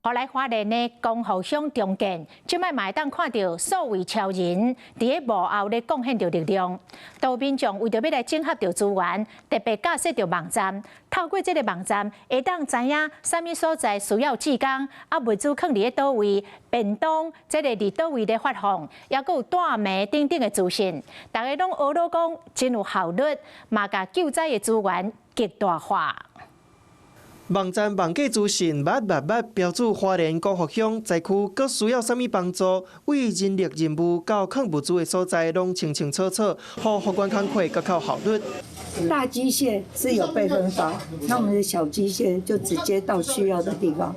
后来花莲的光复乡重建，即摆嘛会当看到数位超人伫个幕后咧贡献着力量。岛民众为着要来整合着资源，特别架设着网站，透过这个网站，会当知影啥物所在需要志工，啊物资放伫咧倒位，便当这个伫倒位咧发放，也佫有带名等等的资讯，大家拢学到讲真有效率，嘛甲救灾的资源极大化。 网站网价资讯密标注花莲光复乡灾区各需要什么帮助，为人力任务到抗物资的所在，拢清清楚楚，互福官工课更靠效率。大机械是有备份法，那我们的小机械就直接到需要的地方。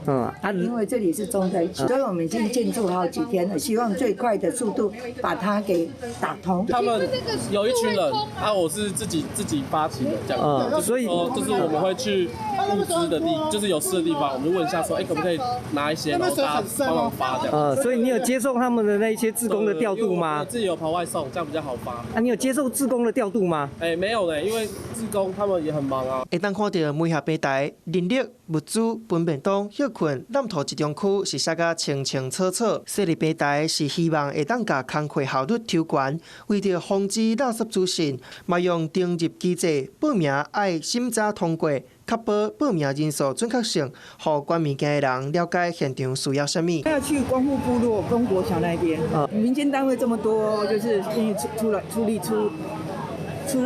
因为这里是重灾区，所以我们已经进驻好几天了，希望最快的速度把它给打通。他们有一群人，我是自己发起的这样，所以就是我们会去物资的就是有事的地方，我们就问一下说，可不可以拿一些，然后大家帮忙发这样。所以你有接受他们的那一些志工的调度吗？自己有跑外送，这样比较好发。你有接受志工的调度吗？没有呢，因为志工他们也很忙啊。会当看到每下平台人力、物资、分便当、休困、揽土集中区是写甲清清楚楚。设立平台是希望会当甲工课效率提悬，为着防止垃圾资讯，嘛用登入机制报名爱审查通过。 确保报名人数准确性，让关物件的人了解现场需要什么。要去光复部落、公国桥那边，民间单位这么多，就是愿意出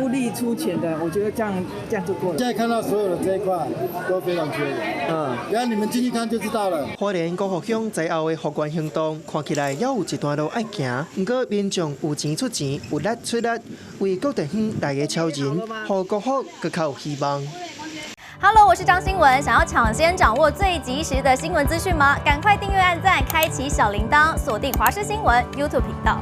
力出钱的，我觉得这样就够了。现在看到所有的这一块都非常缺人，然后你们进去看就知道了。花莲光复乡灾后的复原行动，看起来也有一段路要行，不过民众有钱出钱，有力出力，为各地方来个超人，让国福更较有希望。 Hello， 我是张新文。想要抢先掌握最及时的新闻资讯吗？赶快订阅、按赞、开启小铃铛，锁定华视新闻 YouTube 频道。